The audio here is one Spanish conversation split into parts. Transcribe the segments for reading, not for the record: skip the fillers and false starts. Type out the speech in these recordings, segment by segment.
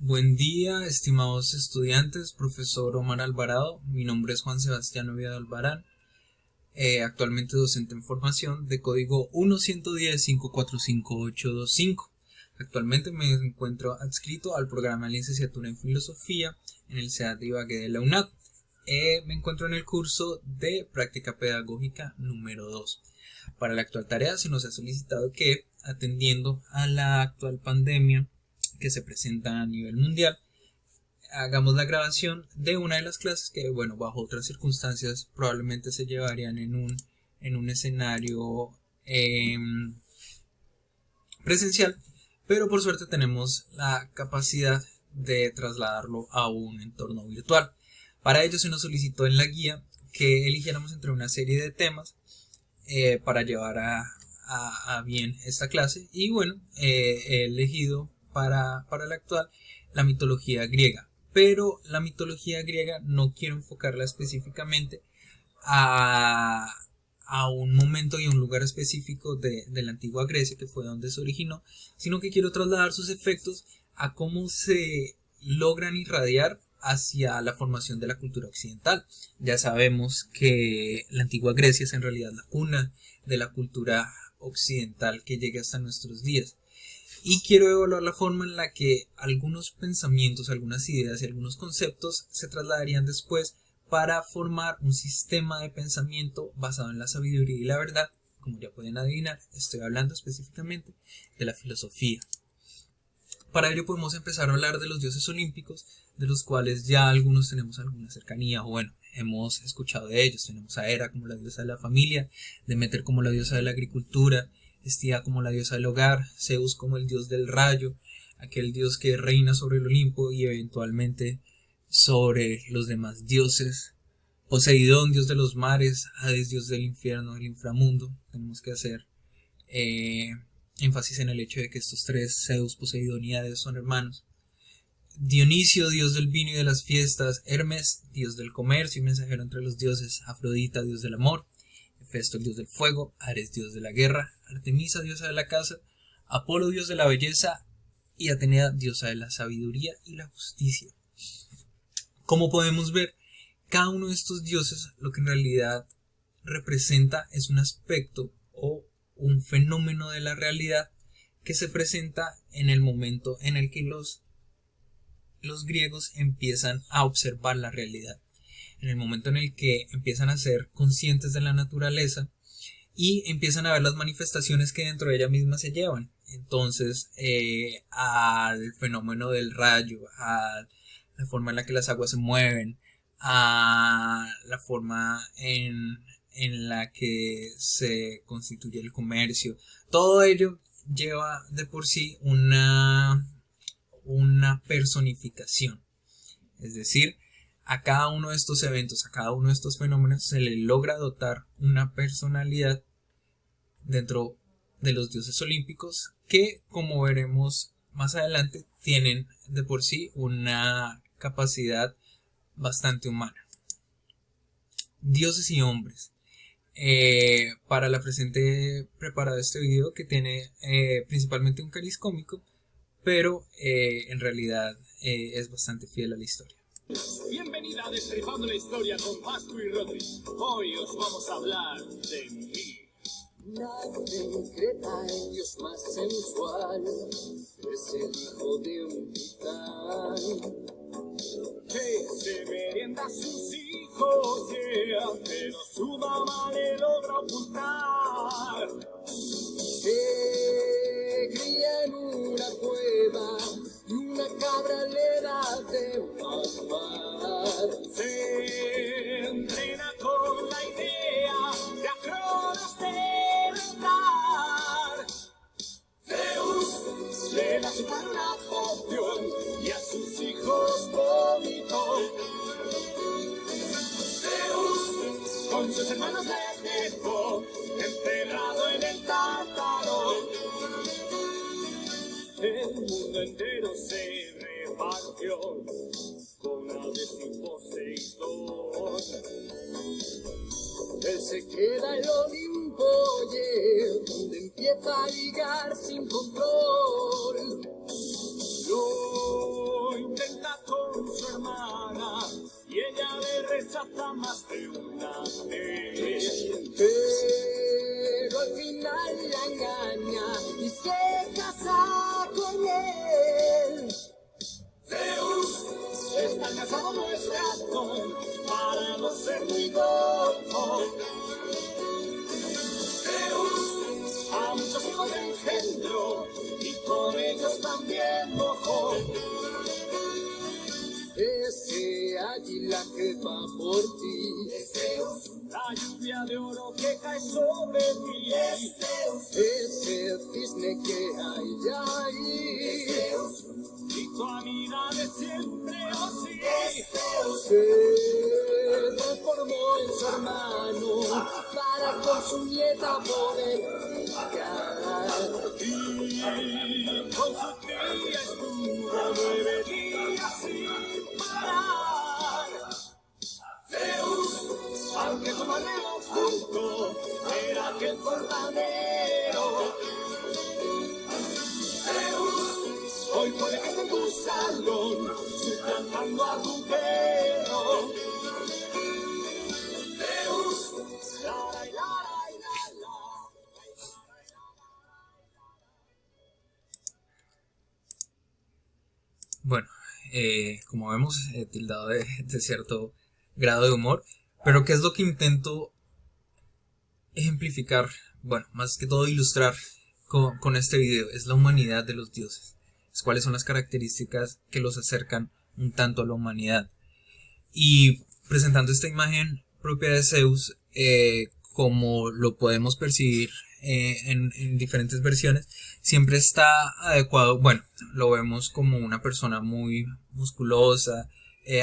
Buen día, estimados estudiantes, profesor Omar Alvarado. Mi nombre es Juan Sebastián Oviedo Albarán, actualmente docente en formación de código 1-110-545-825. Actualmente me encuentro adscrito al programa de licenciatura en filosofía en el CEAT de Ibagué de la UNAD. Me encuentro en el curso de práctica pedagógica número 2. Para la actual tarea se nos ha solicitado que, atendiendo a la actual pandemia que se presenta a nivel mundial, hagamos la grabación de una de las clases que, bueno, bajo otras circunstancias probablemente se llevarían en un escenario presencial, pero por suerte tenemos la capacidad de trasladarlo a un entorno virtual. Para ello se nos solicitó en la guía que eligiéramos entre una serie de temas para llevar a bien esta clase, y bueno, he elegido para la actual la mitología griega, pero la mitología griega no quiero enfocarla específicamente a, a un momento y a un lugar específico de la antigua Grecia, que fue donde se originó, sino que quiero trasladar sus efectos a cómo se logran irradiar hacia la formación de la cultura occidental. Ya sabemos que la antigua Grecia es en realidad la cuna de la cultura occidental que llega hasta nuestros días. Y quiero evaluar la forma en la que algunos pensamientos, algunas ideas y algunos conceptos se trasladarían después para formar un sistema de pensamiento basado en la sabiduría y la verdad. Como ya pueden adivinar, estoy hablando específicamente de la filosofía. Para ello podemos empezar a hablar de los dioses olímpicos, de los cuales ya algunos tenemos alguna cercanía, o bueno, hemos escuchado de ellos. Tenemos a Hera como la diosa de la familia, Demeter como la diosa de la agricultura, Hestia como la diosa del hogar, Zeus como el dios del rayo, aquel dios que reina sobre el Olimpo y eventualmente sobre los demás dioses, Poseidón, dios de los mares, Hades, dios del infierno, del inframundo. Tenemos que hacer énfasis en el hecho de que estos tres, Zeus, Poseidón y Hades, son hermanos. Dionisio, dios del vino y de las fiestas, Hermes, dios del comercio y mensajero entre los dioses, Afrodita, dios del amor, Hefesto, el dios del fuego, Ares, dios de la guerra, Artemisa, diosa de la caza, Apolo, dios de la belleza, y Atenea, diosa de la sabiduría y la justicia. Como podemos ver, cada uno de estos dioses lo que en realidad representa es un aspecto o un fenómeno de la realidad que se presenta en el momento en el que los griegos empiezan a observar la realidad, en el momento en el que empiezan a ser conscientes de la naturaleza y empiezan a ver las manifestaciones que dentro de ella misma se llevan. Entonces, al fenómeno del rayo, a la forma en la que las aguas se mueven, a la forma en la que se constituye el comercio, todo ello lleva de por sí una personificación. Es decir, a cada uno de estos eventos, a cada uno de estos fenómenos se le logra dotar una personalidad dentro de los dioses olímpicos que, como veremos más adelante, tienen de por sí una capacidad bastante humana. Dioses y hombres. Para la presente he preparado este video que tiene principalmente un cariz cómico, pero en realidad es bastante fiel a la historia. Bienvenida a Destripando la Historia con Pascu y Rodri. Hoy os vamos a hablar de mí. Nace en Creta el dios más sensual, es el hijo de un titán Que se merienda a sus hijos, yeah, pero su mamá le logra ocultar. se cría en una cueva y una cabra le da de mamar. Se entrena con la idea de a Cronos derrotar. Zeus le da su padre una poción y a sus hijos vomitó. Zeus con sus hermanos le dejó enterrado en el Tártaro. El mundo entero se repartió con Hades y Poseidón. Él se queda en el Olimpo, yeah, donde empieza a ligar sin control. Lo sepa por ti. La lluvia de oro que cae sobre ti. Ese cisne que hay ahí. Y tu amiga de siempre, oh sí. Se transformó en su hermano para con su nieta poder brillar. Y con su tía estuvo 9 días sin parar. Zeus, aunque su madre lo ocultó, era aquel fontanero. Zeus, hoy puede que esté en tu salón, suplantando a tu perro. Zeus, la la la la la. Bueno, como vemos, tildado de cierto grado de humor, pero ¿qué es lo que intento ejemplificar? Bueno, más que todo ilustrar con este video, es la humanidad de los dioses. Es cuáles son las características que los acercan un tanto a la humanidad. Y presentando esta imagen propia de Zeus, como lo podemos percibir en diferentes versiones, siempre está adecuado. Bueno, lo vemos como una persona muy musculosa,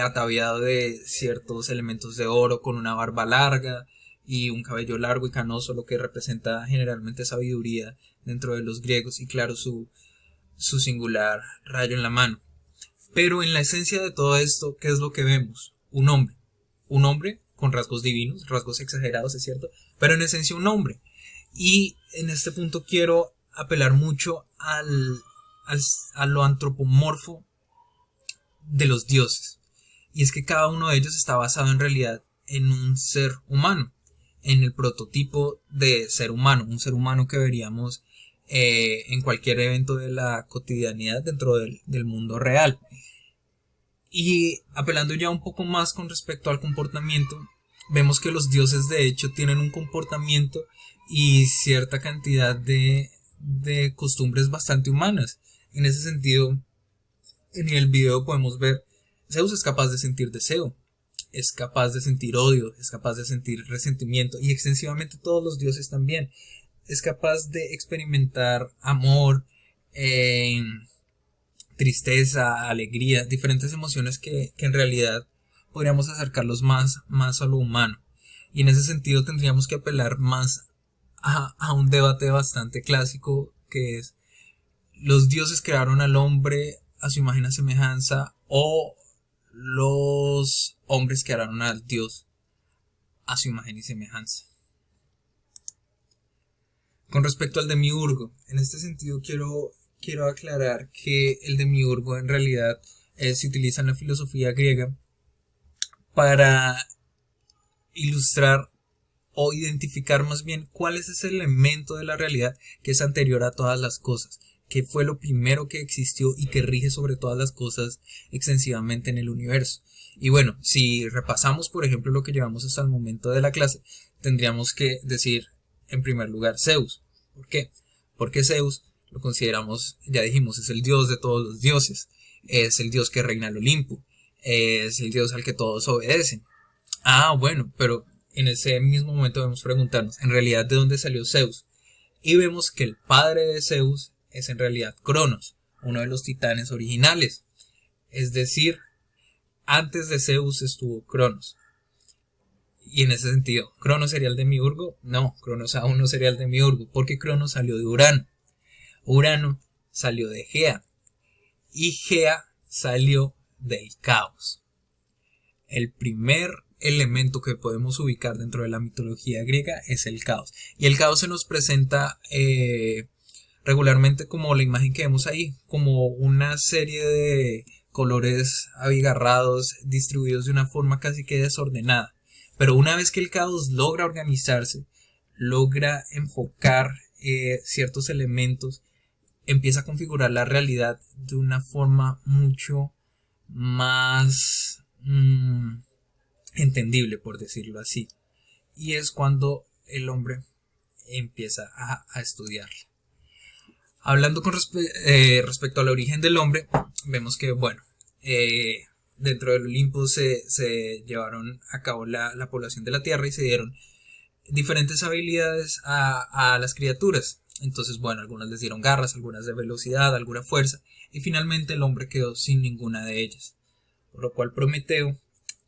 ataviado de ciertos elementos de oro, con una barba larga y un cabello largo y canoso, lo que representa generalmente sabiduría dentro de los griegos, y claro, su singular rayo en la mano. Pero en la esencia de todo esto, ¿qué es lo que vemos? Un hombre con rasgos divinos, rasgos exagerados, es cierto, pero en esencia un hombre. Y en este punto quiero apelar mucho a lo antropomorfo de los dioses. Y es que cada uno de ellos está basado en realidad en un ser humano, en el prototipo de ser humano, un ser humano que veríamos en cualquier evento de la cotidianidad dentro del mundo real. Y apelando ya un poco más con respecto al comportamiento, vemos que los dioses de hecho tienen un comportamiento y cierta cantidad de costumbres bastante humanas. En ese sentido, en el video podemos ver, Zeus es capaz de sentir deseo, es capaz de sentir odio, es capaz de sentir resentimiento, y extensivamente todos los dioses también. Es capaz de experimentar amor, tristeza, alegría, diferentes emociones que en realidad podríamos acercarlos más a lo humano. Y en ese sentido tendríamos que apelar más a un debate bastante clásico, que es: ¿los dioses crearon al hombre a su imagen y semejanza, o los hombres crearon al dios a su imagen y semejanza? Con respecto al demiurgo, en este sentido quiero aclarar que el demiurgo en realidad se utiliza en la filosofía griega para ilustrar o identificar más bien cuál es ese elemento de la realidad que es anterior a todas las cosas, que fue lo primero que existió y que rige sobre todas las cosas extensivamente en el universo. Y bueno, si repasamos por ejemplo lo que llevamos hasta el momento de la clase, tendríamos que decir en primer lugar Zeus. ¿Por qué? Porque Zeus lo consideramos, ya dijimos, es el dios de todos los dioses, es el dios que reina el Olimpo, es el dios al que todos obedecen. Bueno, pero en ese mismo momento debemos preguntarnos, en realidad, ¿de dónde salió Zeus? Y vemos que el padre de Zeus es en realidad Cronos, uno de los titanes originales. Es decir, antes de Zeus estuvo Cronos. Y en ese sentido, ¿Cronos sería el demiurgo? No, Cronos aún no sería el demiurgo, porque Cronos salió de Urano. Urano salió de Gea. Y Gea salió del caos. El primer elemento que podemos ubicar dentro de la mitología griega es el caos. Y el caos se nos presenta regularmente como la imagen que vemos ahí, como una serie de colores abigarrados, distribuidos de una forma casi que desordenada. Pero una vez que el caos logra organizarse, logra enfocar ciertos elementos, empieza a configurar la realidad de una forma mucho más entendible, por decirlo así. Y es cuando el hombre empieza a estudiarla. Hablando con respecto al origen del hombre, vemos que, bueno, dentro del Olimpo se llevaron a cabo la población de la Tierra y se dieron diferentes habilidades a las criaturas. Entonces, bueno, algunas les dieron garras, algunas de velocidad, alguna fuerza, y finalmente el hombre quedó sin ninguna de ellas. Por lo cual Prometeo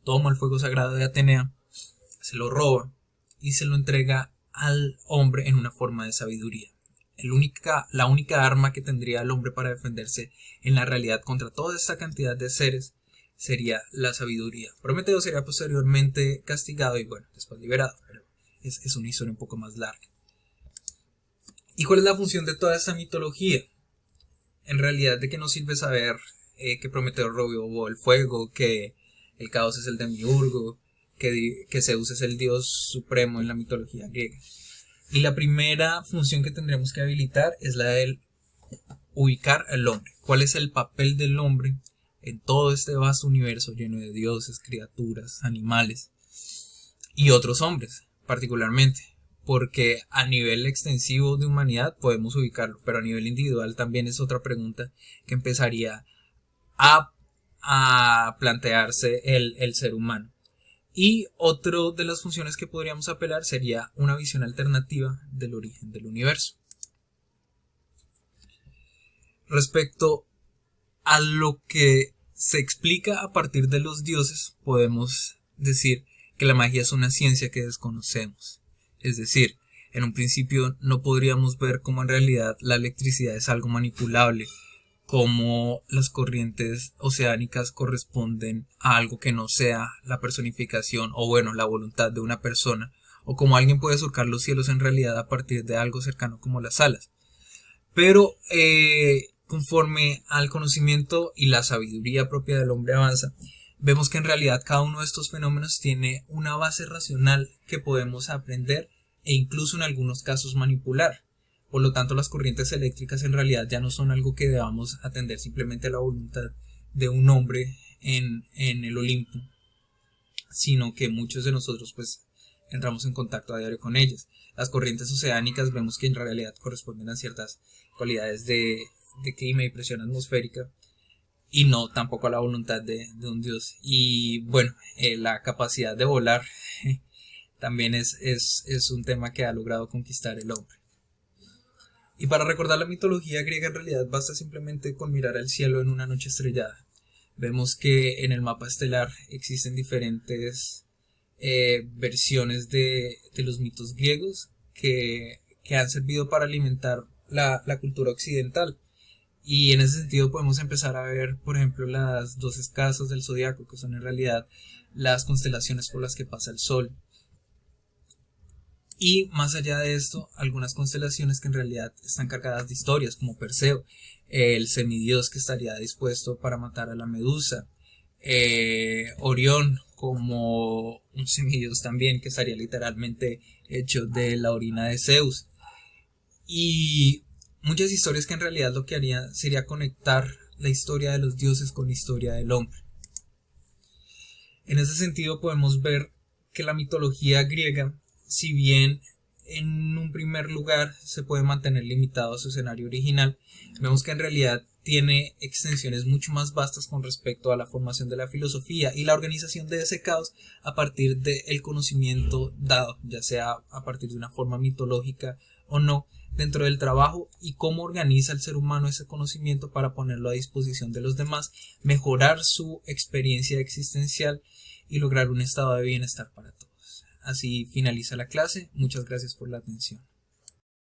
toma el fuego sagrado de Atenea, se lo roba y se lo entrega al hombre en una forma de sabiduría. La única arma que tendría el hombre para defenderse en la realidad contra toda esta cantidad de seres sería la sabiduría. Prometeo sería posteriormente castigado y bueno, después liberado, pero es una historia un poco más larga. ¿Y cuál es la función de toda esta mitología? En realidad, ¿de qué nos sirve saber que Prometeo robó el fuego, que el caos es el demiurgo, que Zeus es el dios supremo en la mitología griega? Y la primera función que tendremos que habilitar es la de ubicar al hombre. ¿Cuál es el papel del hombre en todo este vasto universo lleno de dioses, criaturas, animales y otros hombres, particularmente? Porque a nivel extensivo de humanidad podemos ubicarlo, pero a nivel individual también es otra pregunta que empezaría a plantearse el ser humano. Y otra de las funciones que podríamos apelar sería una visión alternativa del origen del universo. Respecto a lo que se explica a partir de los dioses, podemos decir que la magia es una ciencia que desconocemos. Es decir, en un principio no podríamos ver cómo en realidad la electricidad es algo manipulable, cómo las corrientes oceánicas corresponden a algo que no sea la personificación o bueno, la voluntad de una persona, o cómo alguien puede surcar los cielos en realidad a partir de algo cercano como las alas. Pero conforme al conocimiento y la sabiduría propia del hombre avanza, vemos que en realidad cada uno de estos fenómenos tiene una base racional que podemos aprender e incluso en algunos casos manipular. Por lo tanto, las corrientes eléctricas en realidad ya no son algo que debamos atender simplemente a la voluntad de un hombre en el Olimpo, sino que muchos de nosotros pues entramos en contacto a diario con ellas. Las corrientes oceánicas vemos que en realidad corresponden a ciertas cualidades de clima y presión atmosférica, y no tampoco a la voluntad de un dios. Y bueno, la capacidad de volar también es un tema que ha logrado conquistar el hombre. Y para recordar la mitología griega en realidad basta simplemente con mirar al cielo en una noche estrellada. Vemos que en el mapa estelar existen diferentes versiones de los mitos griegos que han servido para alimentar la cultura occidental. Y en ese sentido podemos empezar a ver, por ejemplo, las 12 casas del zodiaco, que son en realidad las constelaciones por las que pasa el sol. Y más allá de esto, algunas constelaciones que en realidad están cargadas de historias, como Perseo, el semidios que estaría dispuesto para matar a la Medusa, Orión como un semidios también que estaría literalmente hecho de la orina de Zeus, y muchas historias que en realidad lo que harían sería conectar la historia de los dioses con la historia del hombre. En ese sentido podemos ver que la mitología griega, si bien en un primer lugar se puede mantener limitado a su escenario original, vemos que en realidad tiene extensiones mucho más vastas con respecto a la formación de la filosofía y la organización de ese caos a partir del conocimiento dado, ya sea a partir de una forma mitológica o no, dentro del trabajo, y cómo organiza el ser humano ese conocimiento para ponerlo a disposición de los demás, mejorar su experiencia existencial y lograr un estado de bienestar para todos. Así finaliza la clase. Muchas gracias por la atención.